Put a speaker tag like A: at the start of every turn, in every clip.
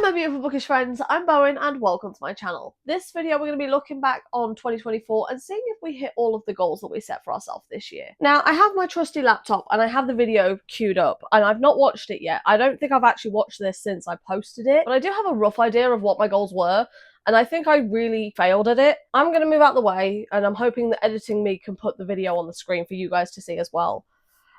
A: my beautiful bookish friends, I'm Bowen and welcome to my channel. This video we're going to be looking back on 2024 and seeing if we hit all of the goals that we set for ourselves this year. Now, I have my trusty laptop and I have the video queued up and I've not watched it yet. I don't think I've actually watched this since I posted it, but I do have a rough idea of what my goals were and I think I really failed at it. I'm going to move out the way and I'm hoping that editing me can put the video on the screen for you guys to see as well.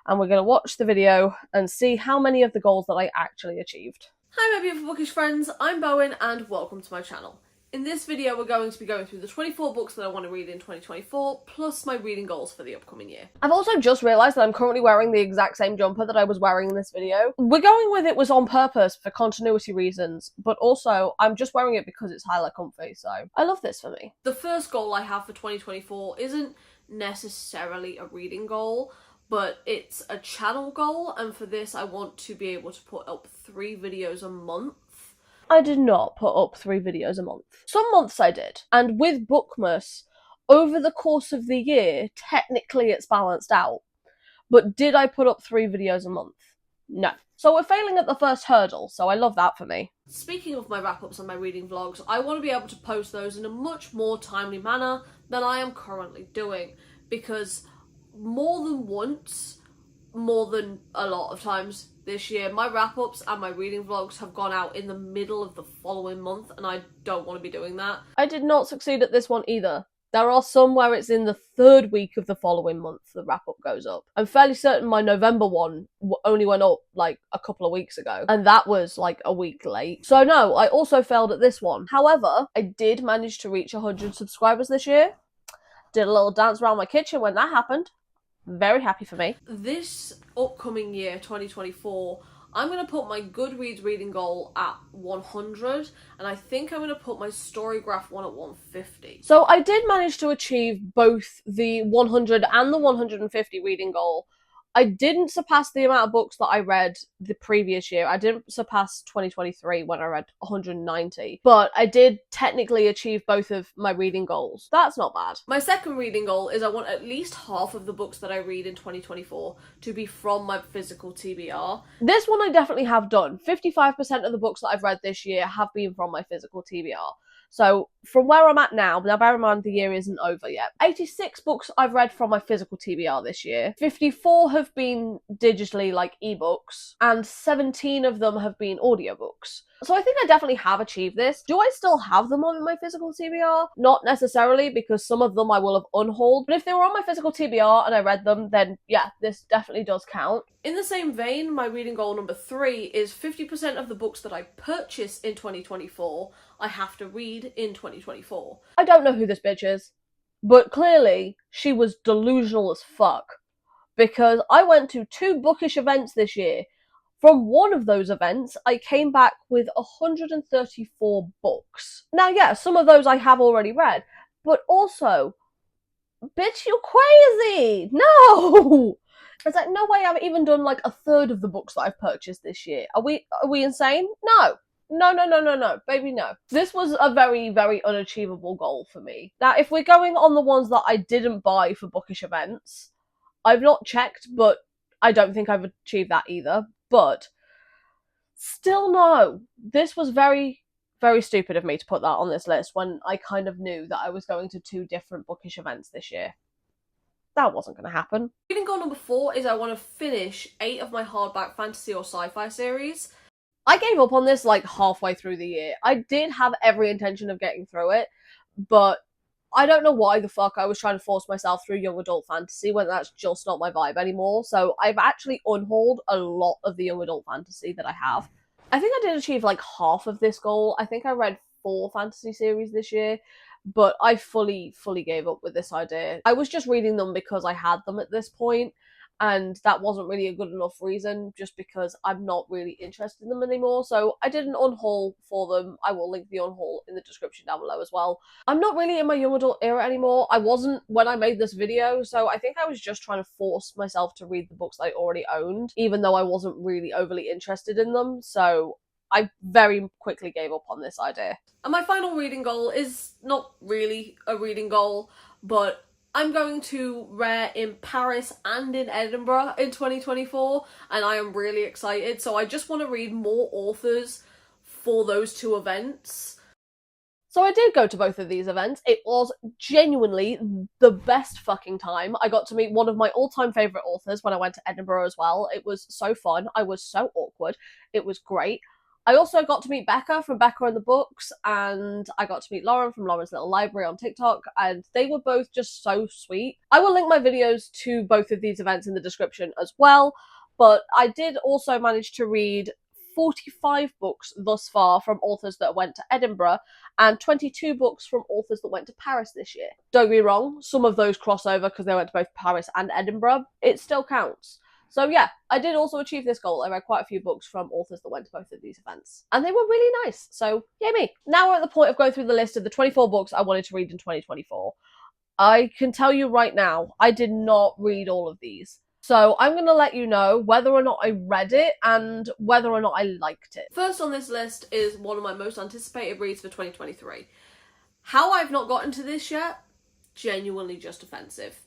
A: And we're going to watch the video and see how many of the goals that I actually achieved. Hi my beautiful bookish friends, I'm Bowen and welcome to my channel. In this video we're going to be going through the 24 books that I want to read in 2024, plus my reading goals for the upcoming year. I've also just realised that I'm currently wearing the exact same jumper that I was wearing in this video. We're going with it was on purpose for continuity reasons, but also I'm just wearing it because it's highly comfy, so I love this for me. The first goal I have for 2024 isn't necessarily a reading goal, but it's a channel goal, and for this I want to be able to put up 3 videos a month. I did not put up 3 videos a month. Some months I did, and with Bookmas, over the course of the year, technically it's balanced out. But did I put up 3 videos a month? No. So we're failing at the first hurdle, so I love that for me. Speaking of my wrap-ups and my reading vlogs, I want to be able to post those in a much more timely manner than I am currently doing, because more than once, more than a lot of times this year, my wrap-ups and my reading vlogs have gone out in the middle of the following month, and I don't want to be doing that. I did not succeed at this one either. There are some where it's in the 3rd week of the following month the wrap-up goes up. I'm fairly certain my November one only went up like a couple of weeks ago, and that was like a week late. So no, I also failed at this one. However, I did manage to reach 100 subscribers this year. Did a little dance around my kitchen when that happened. Very happy for me. This upcoming year, 2024, I'm going to put my Goodreads reading goal at 100, and I think I'm going to put my Storygraph one at 150. So I did manage to achieve both the 100 and the 150 reading goal. I didn't surpass the amount of books that I read the previous year. I didn't surpass 2023 when I read 190, but I did technically achieve both of my reading goals. That's not bad. My second reading goal is I want at least half of the books that I read in 2024 to be from my physical TBR. This one I definitely have done. 55% of the books that I've read this year have been from my physical TBR. So from where I'm at now bear in mind the year isn't over yet, 86 books I've read from my physical TBR this year, 54 have been digitally like ebooks, and 17 of them have been audiobooks. So I think I definitely have achieved this. Do I still have them on my physical TBR? Not necessarily, because some of them I will have unhauled, but if they were on my physical TBR and I read them, then yeah, this definitely does count. In the same vein, my reading goal number 3 is 50% of the books that I purchase in 2024, I have to read in 2024. I don't know who this bitch is, but clearly she was delusional as fuck, because I went to 2 bookish events this year. From one of those events, I came back with 134 books. Now, yeah, some of those I have already read, but also, bitch, you're crazy! No! It's like, no way I've even done like a third of the books that I've purchased this year. Are we insane? No. No, baby, no. This was a very, very unachievable goal for me. Now, if we're going on the ones that I didn't buy for bookish events, I've not checked, but I don't think I've achieved that either. But still no. This was very, very stupid of me to put that on this list when I kind of knew that I was going to 2 different bookish events this year. That wasn't going to happen. Reading goal number 4 is I want to finish 8 of my hardback fantasy or sci-fi series. I gave up on this like halfway through the year. I did have every intention of getting through it, but I don't know why the fuck I was trying to force myself through young adult fantasy when that's just not my vibe anymore. So I've actually unhauled a lot of the young adult fantasy that I have. I think I did achieve like half of this goal. I think I read 4 fantasy series this year, but I fully gave up with this idea. I was just reading them because I had them at this point, and that wasn't really a good enough reason, just because I'm not really interested in them anymore. So I did an unhaul for them. I will link the unhaul in the description down below as well. I'm not really in my young adult era anymore. I wasn't when I made this video, so I think I was just trying to force myself to read the books I already owned, even though I wasn't really overly interested in them. So I very quickly gave up on this idea. And my final reading goal is not really a reading goal, but I'm going to Rare in Paris and in Edinburgh in 2024, and I am really excited. So I just want to read more authors for those two events. So I did go to both of these events. It was genuinely the best fucking time. I got to meet one of my all-time favourite authors when I went to Edinburgh as well. It was so fun. I was so awkward. It was great. I also got to meet Becca from Becca and the Books, and I got to meet Lauren from Lauren's Little Library on TikTok, and they were both just so sweet. I will link my videos to both of these events in the description as well, but I did also manage to read 45 books thus far from authors that went to Edinburgh, and 22 books from authors that went to Paris this year. Don't be wrong, some of those cross over because they went to both Paris and Edinburgh. It still counts. So yeah, I did also achieve this goal. I read quite a few books from authors that went to both of these events. And they were really nice, so yay me. Now we're at the point of going through the list of the 24 books I wanted to read in 2024. I can tell you right now, I did not read all of these. So I'm going to let you know whether or not I read it and whether or not I liked it. First on this list is one of my most anticipated reads for 2023. How I've not gotten to this yet? Genuinely just offensive.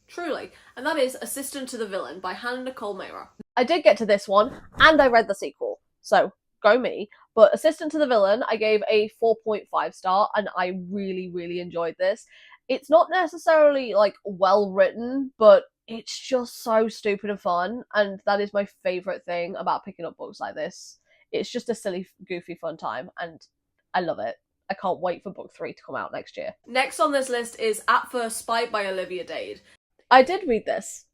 A: Truly. And that is Assistant to the Villain by Hannah Nicole Mehra. I did get to this one, and I read the sequel. So, go me. But Assistant to the Villain, I gave a 4.5 star, and I really, really enjoyed this. It's not necessarily, like, well written, but it's just so stupid and fun, and that is my favourite thing about picking up books like this. It's just a silly, goofy, fun time, and I love it. I can't wait for book 3 to come out next year. Next on this list is At First Sight by Olivia Dade. I did read this.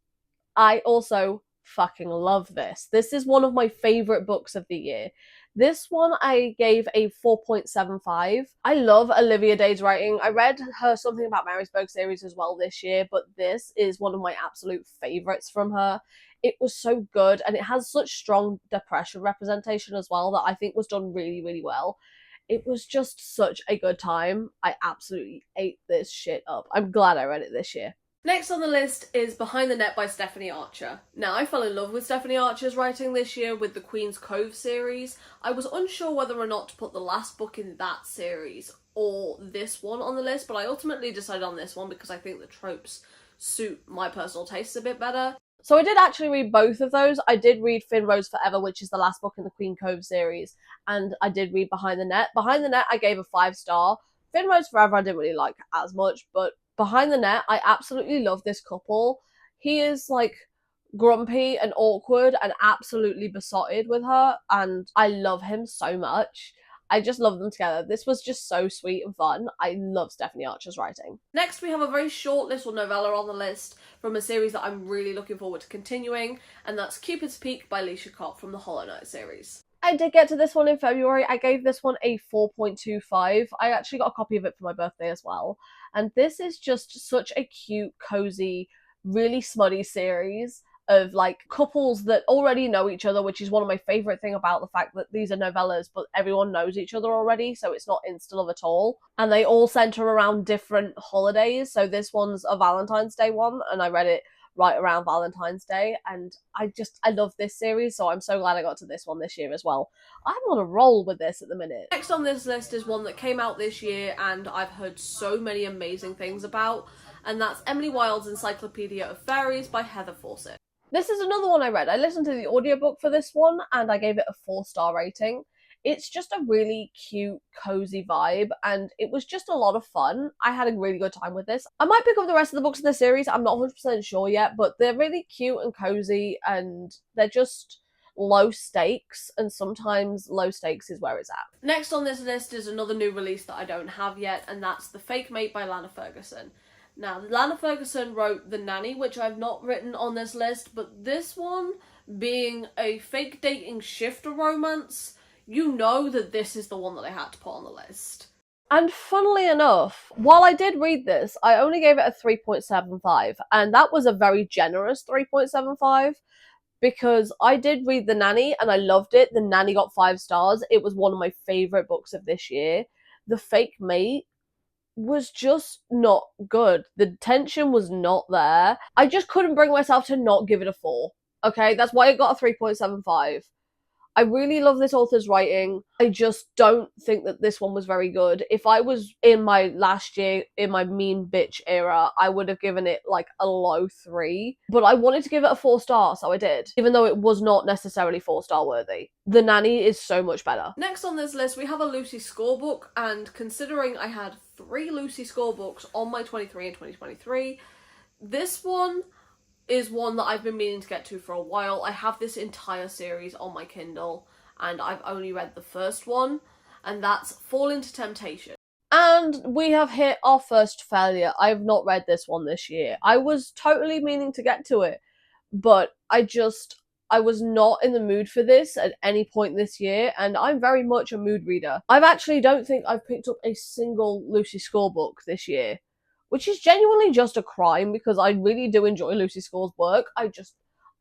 A: I also fucking love this. This is one of my favourite books of the year. This one I gave a 4.75. I love Olivia Dade's writing. I read her Something About Marysburg series as well this year, but this is one of my absolute favourites from her. It was so good, and it has such strong depression representation as well that I think was done really, really well. It was just such a good time. I absolutely ate this shit up. I'm glad I read it this year. Next on the list is Behind the Net by Stephanie Archer. Now, I fell in love with Stephanie Archer's writing this year with the Queen's Cove series. I was unsure whether or not to put the last book in that series or this one on the list, but I ultimately decided on this one because I think the tropes suit my personal tastes a bit better. So I did actually read both of those. I did read Finn Rose Forever, which is the last book in the Queen Cove series, and I did read Behind the Net. Behind the Net, I gave a 5 star. Finn Rose Forever, I didn't really like as much, but Behind the Net, I absolutely love this couple. He is, like, grumpy and awkward and absolutely besotted with her, and I love him so much. I just love them together. This was just so sweet and fun. I love Stephanie Archer's writing. Next, we have a very short little novella on the list from a series that I'm really looking forward to continuing, and that's Cupid's Peak by Leisha Kopp from the Hollow Knight series. I did get to this one in February. I gave this one a 4.25. I actually got a copy of it for my birthday as well. And this is just such a cute, cozy, really smutty series of, like, couples that already know each other, which is one of my favourite thing about the fact that these are novellas, but everyone knows each other already, so it's not insta-love at all. And they all centre around different holidays. So this one's a Valentine's Day one, and I read it right around Valentine's Day, and I love this series, so I'm so glad I got to this one this year as well. I'm on a roll with this at the minute. Next on this list is one that came out this year and I've heard so many amazing things about, and that's Emily Wilde's Encyclopedia of Fairies by Heather Fawcett. This is another one I read. I listened to the audiobook for this one and I gave it a 4-star rating. It's just a really cute, cozy vibe, and it was just a lot of fun. I had a really good time with this. I might pick up the rest of the books in the series, I'm not 100% sure yet, but they're really cute and cozy, and they're just low stakes, and sometimes low stakes is where it's at. Next on this list is another new release that I don't have yet, and that's The Fake Mate by Lana Ferguson. Now, Lana Ferguson wrote The Nanny, which I've not written on this list, but this one, being a fake dating shifter romance, you know that this is the one that I had to put on the list. And funnily enough, while I did read this, I only gave it a 3.75, and that was a very generous 3.75, because I did read The Nanny and I loved it. The Nanny got 5 stars. It was one of my favourite books of this year. The Fake Mate was just not good. The tension was not there. I just couldn't bring myself to not give it a 4. Okay, that's why it got a 3.75. I really love this author's writing. I just don't think that this one was very good. If I was in my last year, in my mean bitch era, I would have given it like a low 3. But I wanted to give it a 4-star, so I did. Even though it was not necessarily 4-star worthy. The Nanny is so much better. Next on this list, we have a Lucy Score book. And considering I had 3 Lucy Score books on my 23 and 2023, this one is one that I've been meaning to get to for a while. I have this entire series on my Kindle, and I've only read the first one, and that's Fall into Temptation. And we have hit our first failure. I have not read this one this year. I was totally meaning to get to it, but I was not in the mood for this at any point this year, and I'm very much a mood reader. Don't think I've picked up a single Lucy Score book this year, which is genuinely just a crime because I really do enjoy Lucy Score's work. I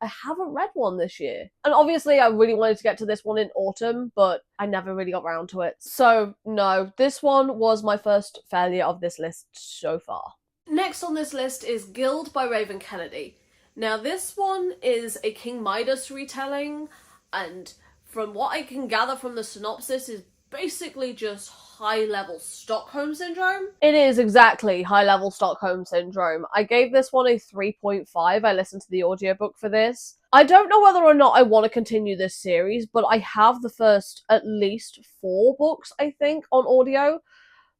A: haven't read one this year. And obviously I really wanted to get to this one in autumn, but I never really got around to it. So no, this one was my first failure of this list so far. Next on this list is Guild by Raven Kennedy. Now this one is a King Midas retelling, and from what I can gather from the synopsis is basically just high-level Stockholm Syndrome. It is exactly high-level Stockholm Syndrome. I gave this one a 3.5. I listened to the audiobook for this. I don't know whether or not I want to continue this series, but I have the first at least 4 books, I think, on audio.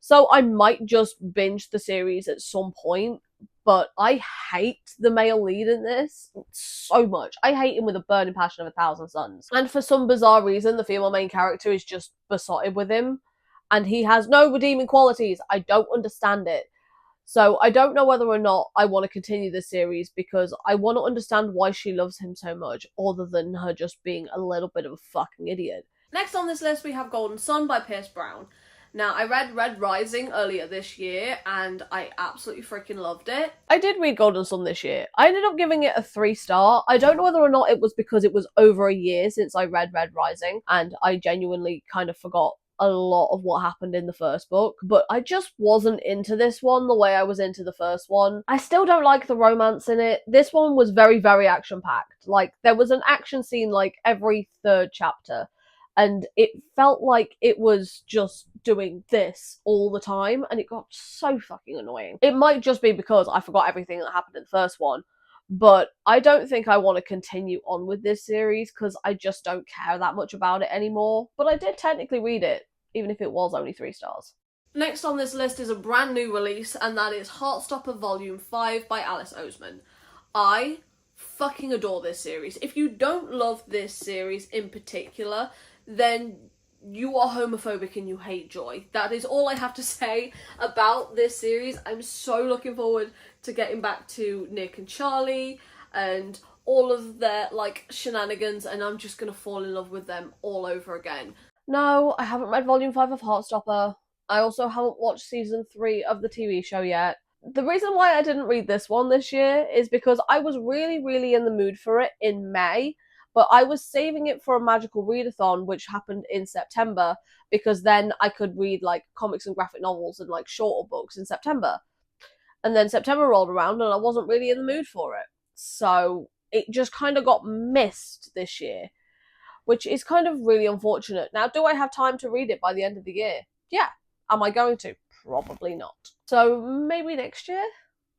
A: So I might just binge the series at some point. But I hate the male lead in this so much. I hate him with a burning passion of 1,000 suns. And for some bizarre reason, the female main character is just besotted with him. And he has no redeeming qualities. I don't understand it. So I don't know whether or not I want to continue this series because I want to understand why she loves him so much, other than her just being a little bit of a fucking idiot. Next on this list, we have Golden Sun by Pierce Brown. Now, I read Red Rising earlier this year, and I absolutely freaking loved it. I did read Golden Sun this year. I ended up giving it a 3-star. I don't know whether or not it was because it was over a year since I read Red Rising, and I genuinely kind of forgot a lot of what happened in the first book, but I just wasn't into this one the way I was into the first one. I still don't like the romance in it. This one was very, very action-packed. Like, there was an action scene, like, every 3rd chapter. And it felt like it was just doing this all the time, and it got so fucking annoying. It might just be because I forgot everything that happened in the first one, but I don't think I want to continue on with this series because I just don't care that much about it anymore. But I did technically read it, even if it was only 3 stars. Next on this list is a brand new release, and that is Heartstopper Volume 5 by Alice Oseman. I fucking adore this series. If you don't love this series in particular, then you are homophobic and you hate joy. That is all I have to say about this series. I'm so looking forward to getting back to Nick and Charlie and all of their, like, shenanigans, and I'm just gonna fall in love with them all over again. No, I haven't read Volume 5 of Heartstopper. I also haven't watched Season 3 of the TV show yet. The reason why I didn't read this one this year is because I was really, really in the mood for it in May, but I was saving it for a magical readathon, which happened in September, because then I could read, like, comics and graphic novels and, like, shorter books in September. And then September rolled around and I wasn't really in the mood for it. So it just kind of got missed this year, which is kind of really unfortunate. Now, do I have time to read it by the end of the year? Yeah. Am I going to? Probably not. So maybe next year,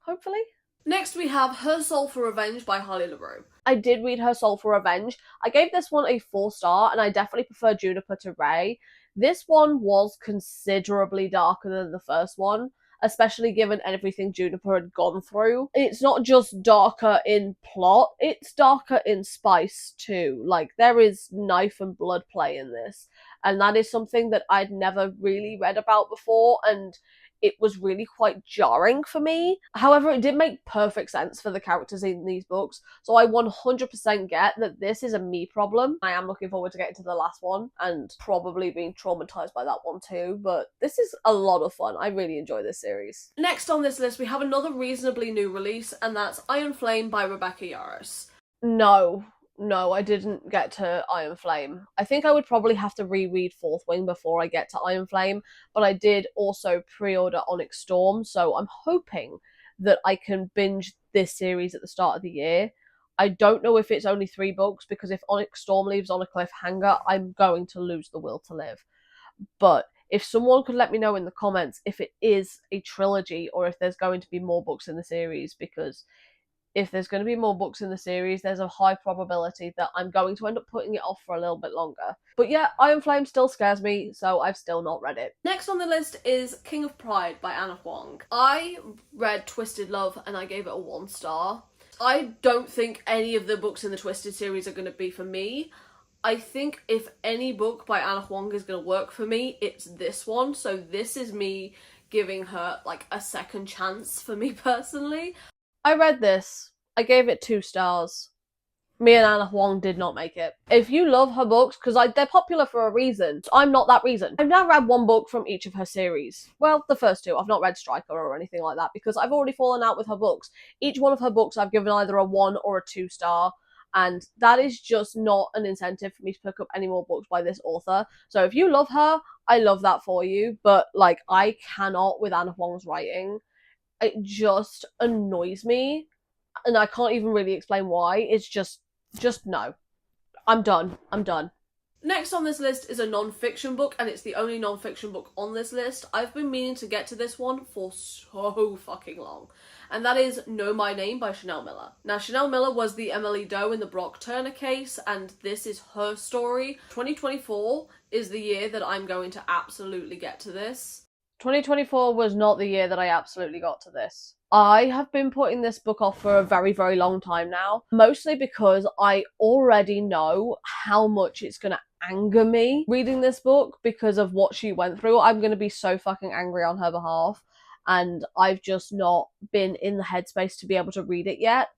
A: hopefully. Next we have Her Soul for Revenge by Harley LaRue. I did read Her Soul for Revenge. I gave this one a 4-star, and I definitely prefer Juniper to Ray. This one was considerably darker than the first one, especially given everything Juniper had gone through. It's not just darker in plot, it's darker in spice too. Like, there is knife and blood play in this, and that is something that I'd never really read about before, and it was really quite jarring for me. However, it did make perfect sense for the characters in these books, so I 100% get that this is a me problem. I am looking forward to getting to the last one, and probably being traumatized by that one too, but this is a lot of fun. I really enjoy this series. Next on this list, we have another reasonably new release, and that's Iron Flame by Rebecca Yarros. No, I didn't get to Iron Flame. I think I would probably have to reread Fourth Wing before I get to Iron Flame, but I did also pre-order Onyx Storm, so I'm hoping that I can binge this series at the start of the year. I don't know if it's only 3 books, because if Onyx Storm leaves on a cliffhanger, I'm going to lose the will to live. But if someone could let me know in the comments if it is a trilogy or if there's going to be more books in the series, because if there's going to be more books in the series, there's a high probability that I'm going to end up putting it off for a little bit longer. But yeah, Iron Flame still scares me, so I've still not read it. Next on the list is King of Pride by Anna Huang. I read Twisted Love and I gave it a 1 star. I don't think any of the books in the Twisted series are going to be for me. I think if any book by Anna Huang is going to work for me, it's this one. So this is me giving her like a second chance for me personally. I read this. I gave it 2 stars. Me and Anna Huang did not make it. If you love her books, because they're popular for a reason, I'm not that reason. I've now read 1 book from each of her series. Well, the first 2. I've not read Striker or anything like that, because I've already fallen out with her books. Each one of her books I've given either a 1 or a 2 star, and that is just not an incentive for me to pick up any more books by this author. So if you love her, I love that for you, but like, I cannot with Anna Huang's writing. It just annoys me, and I can't even really explain why. It's just no. I'm done. Next on this list is a non-fiction book, and it's the only non-fiction book on this list. I've been meaning to get to this one for so fucking long, and that is Know My Name by Chanel Miller. Now, Chanel Miller was the Emily Doe in the Brock Turner case, and this is her story. 2024 is the year that I'm going to absolutely get to this. 2024 was not the year that I absolutely got to this. I have been putting this book off for a very, very long time now, mostly because I already know how much it's going to anger me reading this book because of what she went through. I'm going to be so fucking angry on her behalf, and I've just not been in the headspace to be able to read it yet.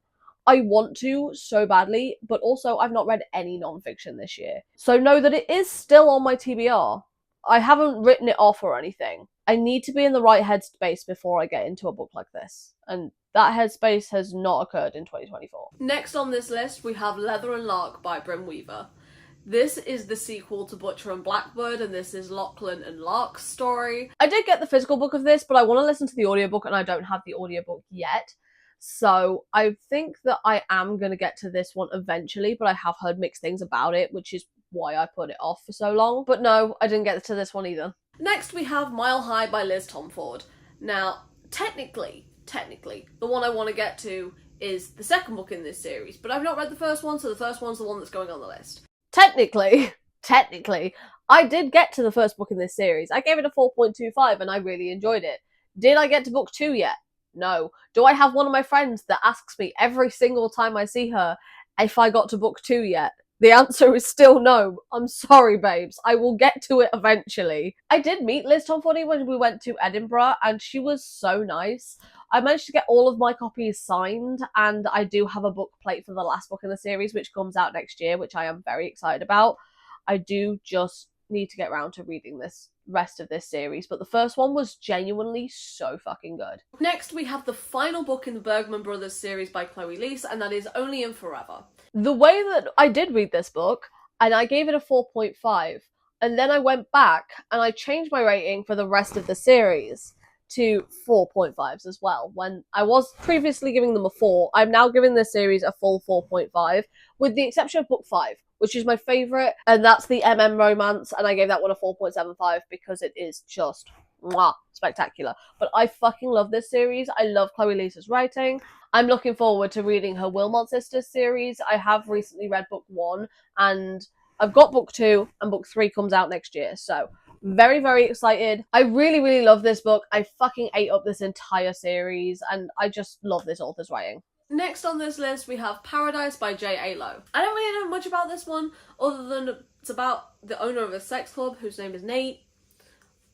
A: I want to so badly, but also I've not read any non-fiction this year. So know that it is still on my TBR. I haven't written it off or anything. I need to be in the right headspace before I get into a book like this, and that headspace has not occurred in 2024. Next on this list, we have Leather and Lark by Brim Weaver. This is the sequel to Butcher and Blackbird, and this is Lachlan and Lark's story. I did get the physical book of this, but I want to listen to the audiobook, and I don't have the audiobook yet. So I think that I am going to get to this one eventually, but I have heard mixed things about it, which is why I put it off for so long. But no, I didn't get to this one either. Next, we have Mile High by Liz Tomford. Now, technically, the one I want to get to is the second book in this series, but I've not read the first one, so the first one's the one that's going on the list. Technically, I did get to the first book in this series. I gave it a 4.25 and I really enjoyed it. Did I get to book 2 yet? No. Do I have one of my friends that asks me every single time I see her if I got to book 2 yet? The answer is still no. I'm sorry, babes. I will get to it eventually. I did meet Liz Tomford when we went to Edinburgh, and she was so nice. I managed to get all of my copies signed, and I do have a book plate for the last book in the series, which comes out next year, which I am very excited about. I do just need to get around to reading this rest of this series, but the first one was genuinely so fucking good. Next, we have the final book in the Bergman Brothers series by Chloe Leese, and that is Only in Forever. The way that I did read this book, and I gave it a 4.5, and then I went back and I changed my rating for the rest of the series to 4.5s as well. When I was previously giving them a 4, I'm now giving this series a full 4.5, with the exception of book 5, which is my favourite, and that's the MM romance, and I gave that one a 4.75 because it is just spectacular. But I fucking love this series. I love Chloe Leese's writing. I'm looking forward to reading her Wilmot Sisters series. I have recently read book 1, and I've got book 2, and book 3 comes out next year, so very, very excited. I really, really love this book. I fucking ate up this entire series, and I just love this author's writing. Next on this list, we have Paradise by J.A. Lowe. I don't really know much about this one, other than it's about the owner of a sex club whose name is Nate.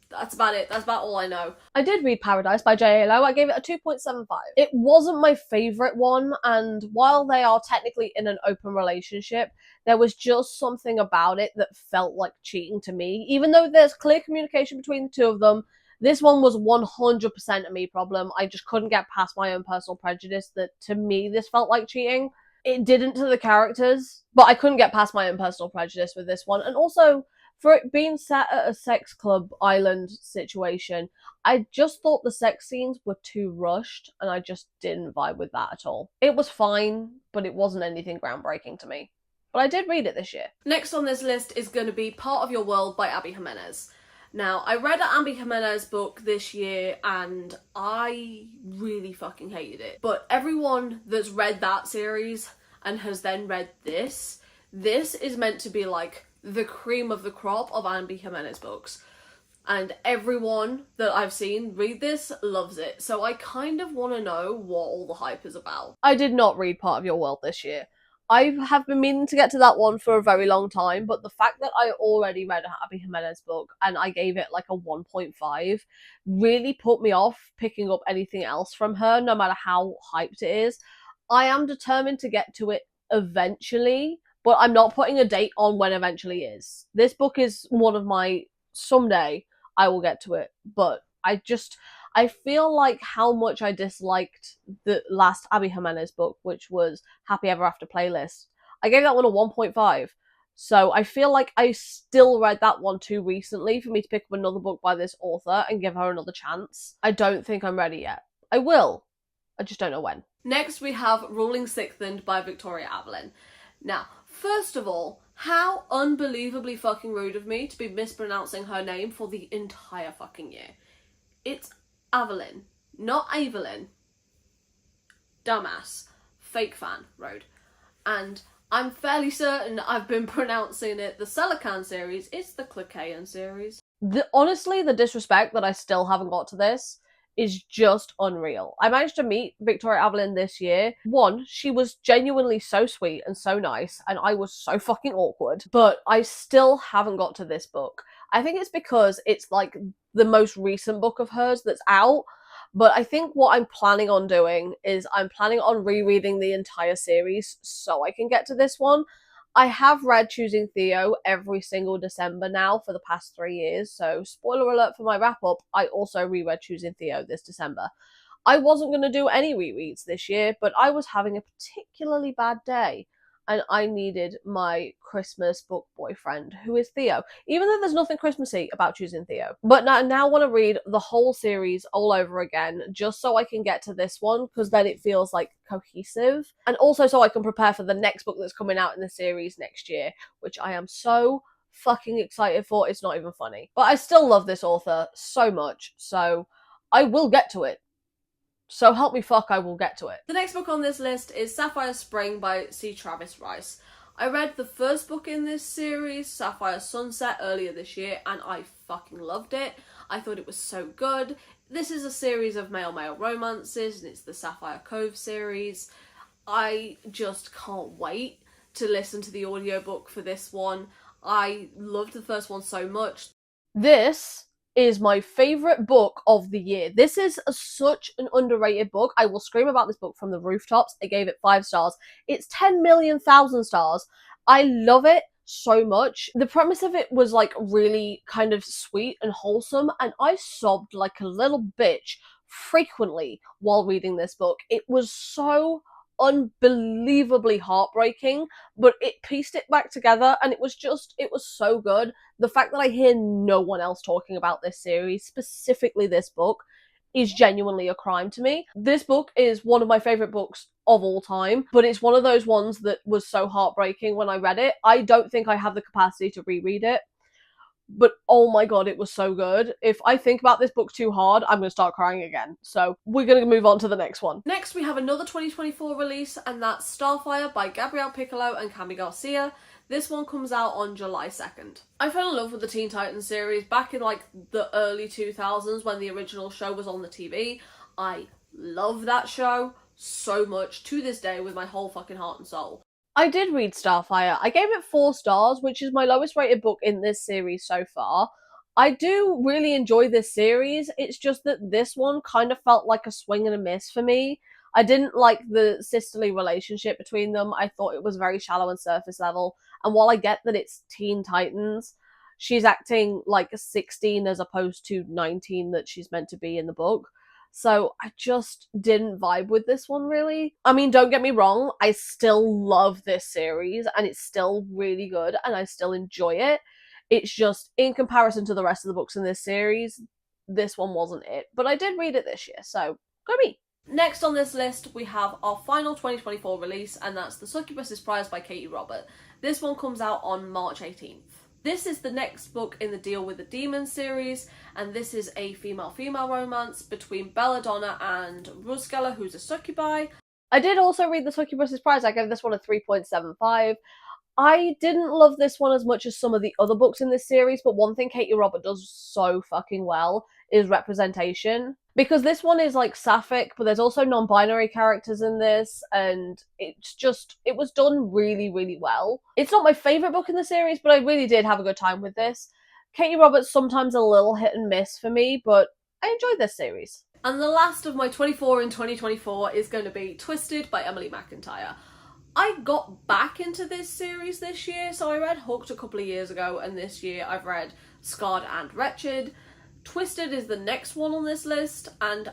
A: That's about it. That's about all I know. I did read Paradise by J.A. Lowe. I gave it a 2.75. It wasn't my favourite one, and while they are technically in an open relationship, there was just something about it that felt like cheating to me. Even though there's clear communication between the two of them, this one was 100% a me problem. I just couldn't get past my own personal prejudice that, to me, this felt like cheating. It didn't to the characters, but I couldn't get past my own personal prejudice with this one. And also, For it being set at a sex club island situation, I just thought the sex scenes were too rushed, and I just didn't vibe with that at all. It was fine, but it wasn't anything groundbreaking to me. But I did read it this year. Next on this list is going to be Part of Your World by Abby Jimenez. Now, I read an Abby Jimenez book this year and I really fucking hated it. But everyone that's read that series and has then read this is meant to be like the cream of the crop of Abby Jimenez books. And everyone that I've seen read this loves it. So I kind of want to know what all the hype is about. I did not read Part of Your World this year. I have been meaning to get to that one for a very long time, but the fact that I already read a Abby Jimenez book and I gave it like a 1.5 really put me off picking up anything else from her, no matter how hyped it is. I am determined to get to it eventually, but I'm not putting a date on when eventually is. This book is one of my someday I will get to it, but I feel like how much I disliked the last Abby Jimenez book, which was Happy Ever After Playlist. I gave that one a 1.5. So I feel like I still read that one too recently for me to pick up another book by this author and give her another chance. I don't think I'm ready yet. I will. I just don't know when. Next we have Ruling Sixthand by Victoria Avelin. Now, first of all, how unbelievably fucking rude of me to be mispronouncing her name for the entire fucking year. It's Avelin, not Evelyn. Dumbass. Fake fan, road. And I'm fairly certain I've been pronouncing it the Celacan series. It's the Clicaean series. Honestly, the disrespect that I still haven't got to this is just unreal. I managed to meet Victoria Avelin this year. One, she was genuinely so sweet and so nice, and I was so fucking awkward, but I still haven't got to this book. I think it's because it's like the most recent book of hers that's out, but I think what I'm planning on doing is I'm planning on rereading the entire series so I can get to this one. I have read Choosing Theo every single December now for the past 3 years, so spoiler alert for my wrap-up, I also reread Choosing Theo this December. I wasn't going to do any rereads this year, but I was having a particularly bad day, and I needed my Christmas book boyfriend, who is Theo, even though there's nothing Christmassy about Choosing Theo. But now I want to read the whole series all over again, just so I can get to this one, because then it feels like cohesive, and also so I can prepare for the next book that's coming out in the series next year, which I am so fucking excited for, it's not even funny. But I still love this author so much, so I will get to it. So help me fuck, I will get to it. The next book on this list is Sapphire Spring by C. Travis Rice. I read the first book in this series, Sapphire Sunset, earlier this year, and I fucking loved it. I thought it was so good. This is a series of male-male romances, and it's the Sapphire Cove series. I just can't wait to listen to the audiobook for this one. I loved the first one so much. This is my favourite book of the year. This is such an underrated book. I will scream about this book from the rooftops. I gave it 5 stars. It's 10 million thousand stars. I love it so much. The premise of it was like really kind of sweet and wholesome, and I sobbed like a little bitch frequently while reading this book. It was so unbelievably heartbreaking, but it pieced it back together, and it was so good. The fact that I hear no one else talking about this series, specifically this book, is genuinely a crime to me. This book is one of my favourite books of all time, but it's one of those ones that was so heartbreaking when I read it. I don't think I have the capacity to reread it, but oh my god, it was so good. If I think about this book too hard, I'm going to start crying again. So we're going to move on to the next one. Next, we have another 2024 release, and that's Starfire by Gabrielle Piccolo and Cami Garcia. This one comes out on July 2nd. I fell in love with the Teen Titans series back in like the early 2000s when the original show was on the TV. I love that show so much to this day with my whole fucking heart and soul. I did read Starfire. I gave it 4 stars, which is my lowest rated book in this series so far. I do really enjoy this series. It's just that this one kind of felt like a swing and a miss for me. I didn't like the sisterly relationship between them. I thought it was very shallow and surface level. And while I get that it's Teen Titans, she's acting like 16 as opposed to 19 that she's meant to be in the book. So I just didn't vibe with this one, really. I mean, don't get me wrong, I still love this series, and it's still really good, and I still enjoy it. It's just, in comparison to the rest of the books in this series, this one wasn't it. But I did read it this year, so go me. Next on this list, we have our final 2024 release, and that's The Succubus's Prize by Katie Robert. This one comes out on March 18th. This is the next book in the Deal with the Demons series, and this is a female-female romance between Belladonna and Rusgella, who's a succubi. I did also read The Succubus's Prize. I gave this one a 3.75. I didn't love this one as much as some of the other books in this series, but one thing Katie Robert does so fucking well is representation. Because this one is like sapphic, but there's also non-binary characters in this, and it was done really, really well. It's not my favourite book in the series, but I really did have a good time with this. Katie Robert's sometimes a little hit and miss for me, but I enjoyed this series. And the last of my 24 in 2024 is going to be Twisted by Emily McIntyre. I got back into this series this year, so I read Hooked a couple of years ago, and this year I've read Scarred and Wretched. Twisted is the next one on this list, and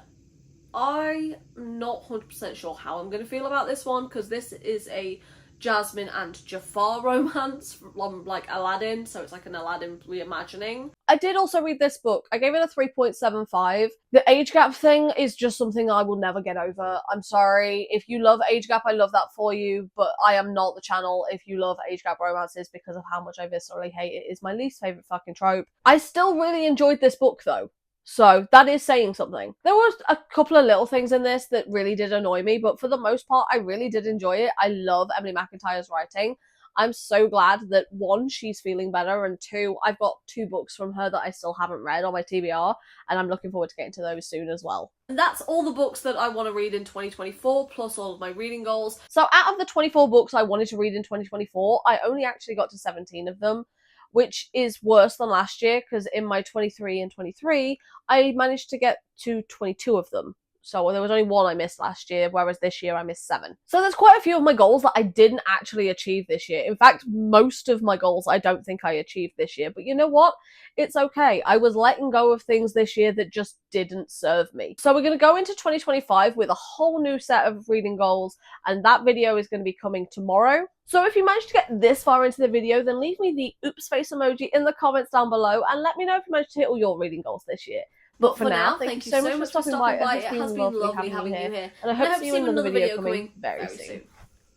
A: I'm not 100% sure how I'm going to feel about this one, because this is a Jasmine and Jafar romance, like Aladdin, so it's like an Aladdin reimagining. I did also read this book. I gave it a 3.75. The age gap thing is just something I will never get over. I'm sorry. If you love age gap, I love that for you, but I am not the channel if you love age gap romances because of how much I viscerally hate it. It's my least favourite fucking trope. I still really enjoyed this book though. So that is saying something. There was a couple of little things in this that really did annoy me, but for the most part, I really did enjoy it. I love Emily McIntyre's writing. I'm so glad that, one, she's feeling better, and two, I've got 2 books from her that I still haven't read on my TBR, and I'm looking forward to getting to those soon as well. And that's all the books that I want to read in 2024, plus all of my reading goals. So out of the 24 books I wanted to read in 2024, I only actually got to 17 of them, which is worse than last year, because in my 23 and 23, I managed to get to 22 of them. So there was only 1 I missed last year, whereas this year I missed 7. So there's quite a few of my goals that I didn't actually achieve this year. In fact, most of my goals I don't think I achieved this year. But you know what? It's okay. I was letting go of things this year that just didn't serve me. So we're going to go into 2025 with a whole new set of reading goals, and that video is going to be coming tomorrow. So if you managed to get this far into the video, then leave me the oops face emoji in the comments down below, and let me know if you managed to hit all your reading goals this year. But for now, thank you so much for stopping by. It has been lovely having you here. And I hope to see you in another video coming very soon.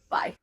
A: Bye.